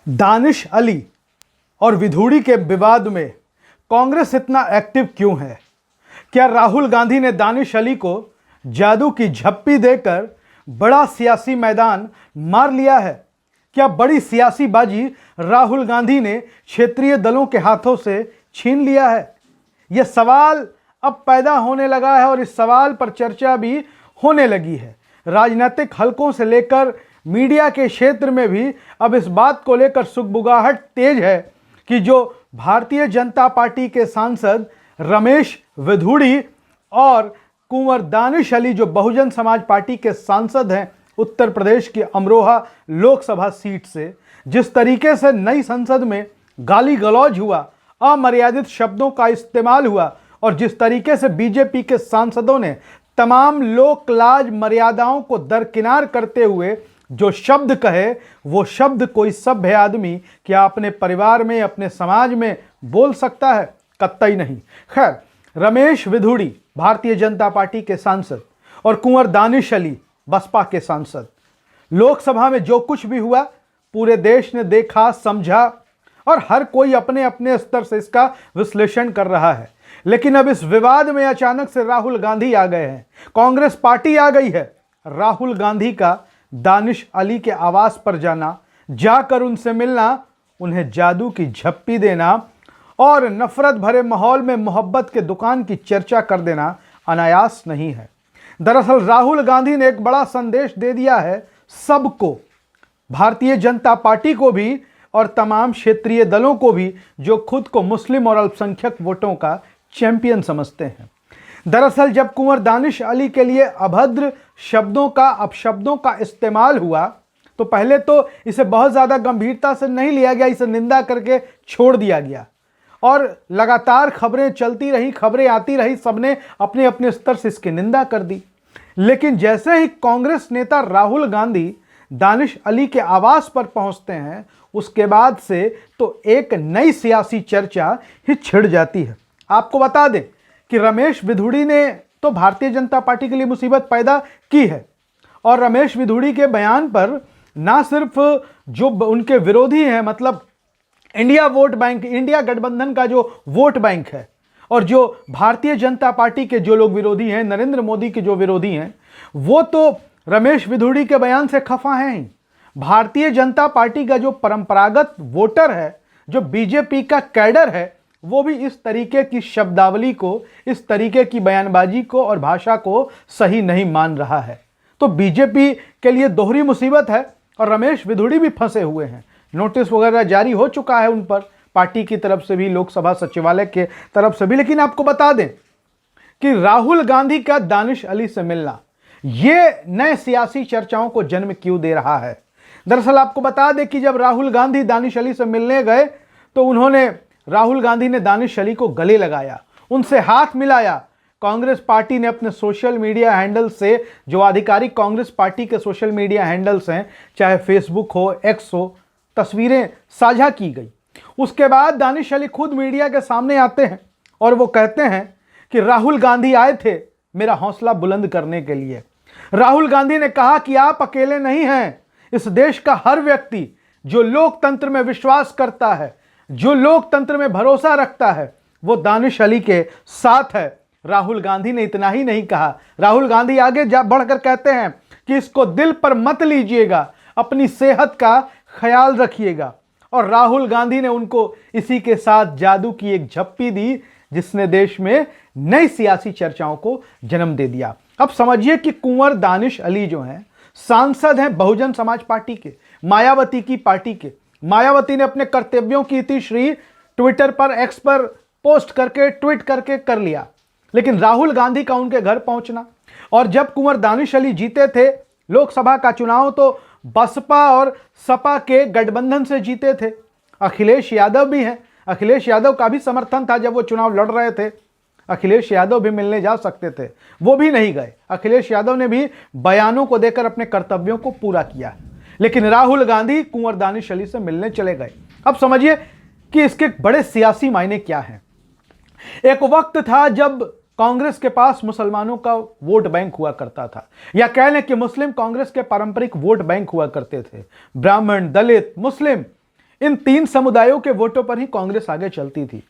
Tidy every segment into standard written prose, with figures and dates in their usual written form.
दानिश अली और विधूड़ी के विवाद में कांग्रेस इतना एक्टिव क्यों है? क्या राहुल गांधी ने दानिश अली को जादू की झप्पी देकर बड़ा सियासी मैदान मार लिया है? क्या बड़ी सियासी बाजी राहुल गांधी ने क्षेत्रीय दलों के हाथों से छीन लिया है? यह सवाल अब पैदा होने लगा है और इस सवाल पर चर्चा भी होने लगी है। राजनीतिक हलकों से लेकर मीडिया के क्षेत्र में भी अब इस बात को लेकर सुगबुगाहट तेज है कि जो भारतीय जनता पार्टी के सांसद रमेश विधूड़ी और कुंवर दानिश अली जो बहुजन समाज पार्टी के सांसद हैं उत्तर प्रदेश की अमरोहा लोकसभा सीट से, जिस तरीके से नई संसद में गाली गलौज हुआ, अमर्यादित शब्दों का इस्तेमाल हुआ और जिस तरीके से बीजेपी के सांसदों ने तमाम लोक लाज मर्यादाओं को दरकिनार करते हुए जो शब्द कहे, वो शब्द कोई सभ्य आदमी क्या अपने परिवार में, अपने समाज में बोल सकता है? कतई नहीं। खैर, रमेश विधूड़ी भारतीय जनता पार्टी के सांसद और कुंवर दानिश अली बसपा के सांसद, लोकसभा में जो कुछ भी हुआ पूरे देश ने देखा, समझा और हर कोई अपने अपने स्तर से इसका विश्लेषण कर रहा है। लेकिन अब इस विवाद में अचानक से राहुल गांधी आ गए हैं, कांग्रेस पार्टी आ गई है। राहुल गांधी का दानिश अली के आवास पर जाना, जाकर उनसे मिलना, उन्हें जादू की झप्पी देना और नफरत भरे माहौल में मोहब्बत के दुकान की चर्चा कर देना अनायास नहीं है। दरअसल राहुल गांधी ने एक बड़ा संदेश दे दिया है सबको, भारतीय जनता पार्टी को भी और तमाम क्षेत्रीय दलों को भी जो खुद को मुस्लिम और अल्पसंख्यक वोटों का चैंपियन समझते हैं। दरअसल जब कुंवर दानिश अली के लिए अभद्र शब्दों का, अपशब्दों का इस्तेमाल हुआ तो पहले तो इसे बहुत ज़्यादा गंभीरता से नहीं लिया गया, इसे निंदा करके छोड़ दिया गया और लगातार खबरें चलती रही, खबरें आती रही, सबने अपने अपने स्तर से इसकी निंदा कर दी। लेकिन जैसे ही कांग्रेस नेता राहुल गांधी दानिश अली के आवास पर पहुंचते हैं, उसके बाद से तो एक नई सियासी चर्चा ही छिड़ जाती है। आपको बता दें कि रमेश विधूड़ी ने तो भारतीय जनता पार्टी के लिए मुसीबत पैदा की है और रमेश विधूड़ी के बयान पर ना सिर्फ जो उनके विरोधी हैं, मतलब इंडिया वोट बैंक, इंडिया गठबंधन का जो वोट बैंक है और जो भारतीय जनता पार्टी के जो लोग विरोधी हैं, नरेंद्र मोदी के जो विरोधी हैं, वो तो रमेश विधूड़ी के बयान से खफा हैं ही। भारतीय जनता पार्टी का जो परंपरागत वोटर है, जो बीजेपी का कैडर है, वो भी इस तरीके की शब्दावली को, इस तरीके की बयानबाजी को और भाषा को सही नहीं मान रहा है। तो बीजेपी के लिए दोहरी मुसीबत है और रमेश विधूड़ी भी फंसे हुए हैं। नोटिस वगैरह जारी हो चुका है उन पर, पार्टी की तरफ से भी, लोकसभा सचिवालय के तरफ से भी। लेकिन आपको बता दें कि राहुल गांधी का दानिश अली से मिलना ये नए सियासी चर्चाओं को जन्म क्यों दे रहा है? दरअसल आपको बता दें कि जब राहुल गांधी दानिश अली से मिलने गए तो राहुल गांधी ने दानिश अली को गले लगाया, उनसे हाथ मिलाया। कांग्रेस पार्टी ने अपने सोशल मीडिया हैंडल से, जो आधिकारिक कांग्रेस पार्टी के सोशल मीडिया हैंडल्स हैं, चाहे फेसबुक हो, एक्स हो, तस्वीरें साझा की गई। उसके बाद दानिश अली खुद मीडिया के सामने आते हैं और वो कहते हैं कि राहुल गांधी आए थे मेरा हौसला बुलंद करने के लिए। राहुल गांधी ने कहा कि आप अकेले नहीं हैं, इस देश का हर व्यक्ति जो लोकतंत्र में विश्वास करता है, जो लोकतंत्र में भरोसा रखता है, वो दानिश अली के साथ है। राहुल गांधी ने इतना ही नहीं कहा, राहुल गांधी आगे बढ़कर कहते हैं कि इसको दिल पर मत लीजिएगा, अपनी सेहत का ख्याल रखिएगा। और राहुल गांधी ने उनको इसी के साथ जादू की एक झप्पी दी जिसने देश में नई सियासी चर्चाओं को जन्म दे दिया। अब समझिए कि कुंवर दानिश अली जो हैं सांसद हैं बहुजन समाज पार्टी के, मायावती की पार्टी के। मायावती ने अपने कर्तव्यों की इतिश्री ट्विटर पर, एक्स पर पोस्ट करके, ट्वीट करके कर लिया। लेकिन राहुल गांधी का उनके घर पहुंचना, और जब कुंवर दानिश अली जीते थे लोकसभा का चुनाव तो बसपा और सपा के गठबंधन से जीते थे। अखिलेश यादव भी हैं, अखिलेश यादव का भी समर्थन था जब वो चुनाव लड़ रहे थे। अखिलेश यादव भी मिलने जा सकते थे, वो भी नहीं गए। अखिलेश यादव ने भी बयानों को देकर अपने कर्तव्यों को पूरा किया। लेकिन राहुल गांधी कुंवर दानिश अली से मिलने चले गए। अब समझिए कि इसके बड़े सियासी मायने क्या हैं। एक वक्त था जब कांग्रेस के पास मुसलमानों का वोट बैंक हुआ करता था, या कह लें कि मुस्लिम कांग्रेस के पारंपरिक वोट बैंक हुआ करते थे। ब्राह्मण, दलित, मुस्लिम, इन तीन समुदायों के वोटों पर ही कांग्रेस आगे चलती थी।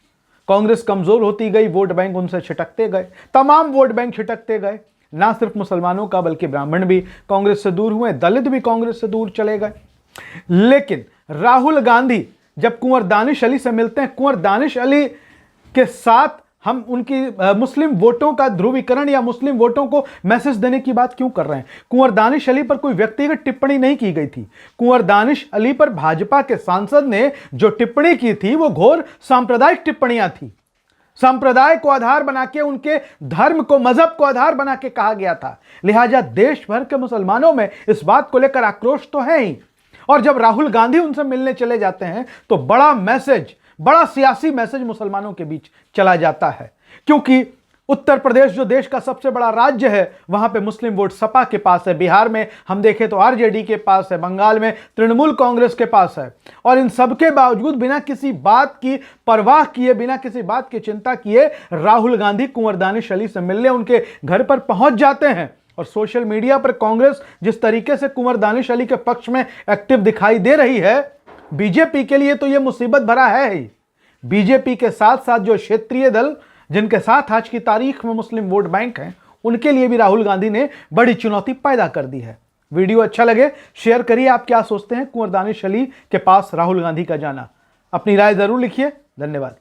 कांग्रेस कमजोर होती गई, वोट बैंक उनसे छिटकते गए, तमाम वोट बैंक छिटकते गए। ना सिर्फ मुसलमानों का बल्कि ब्राह्मण भी कांग्रेस से दूर हुए, दलित भी कांग्रेस से दूर चले गए। लेकिन राहुल गांधी जब कुंवर दानिश अली से मिलते हैं, कुंवर दानिश अली के साथ हम उनकी मुस्लिम वोटों का ध्रुवीकरण या मुस्लिम वोटों को मैसेज देने की बात क्यों कर रहे हैं? कुंवर दानिश अली पर कोई व्यक्तिगत टिप्पणी नहीं की गई थी। कुंवर दानिश अली पर भाजपा के सांसद ने जो टिप्पणी की थी वो घोर सांप्रदायिक टिप्पणियां थी। संप्रदाय को आधार बना के, उनके धर्म को, मजहब को आधार बना के कहा गया था। लिहाजा देश भर के मुसलमानों में इस बात को लेकर आक्रोश तो है ही। और जब राहुल गांधी उनसे मिलने चले जाते हैं तो बड़ा मैसेज, बड़ा सियासी मैसेज मुसलमानों के बीच चला जाता है। क्योंकि उत्तर प्रदेश जो देश का सबसे बड़ा राज्य है, वहां पे मुस्लिम वोट सपा के पास है, बिहार में हम देखें तो आरजेडी के पास है, बंगाल में तृणमूल कांग्रेस के पास है। और इन सबके बावजूद बिना किसी बात की परवाह किए, बिना किसी बात की चिंता किए राहुल गांधी कुंवर दानिश अली से मिलने उनके घर पर पहुंच जाते हैं। और सोशल मीडिया पर कांग्रेस जिस तरीके से कुंवर दानिश अली के पक्ष में एक्टिव दिखाई दे रही है, बीजेपी के लिए तो यह मुसीबत भरा है ही। बीजेपी के साथ साथ जो क्षेत्रीय दल जिनके साथ आज की तारीख में मुस्लिम वोट बैंक हैं, उनके लिए भी राहुल गांधी ने बड़ी चुनौती पैदा कर दी है। वीडियो अच्छा लगे शेयर करिए। आप क्या सोचते हैं कुंवर दानिश अली के पास राहुल गांधी का जाना? अपनी राय जरूर लिखिए। धन्यवाद।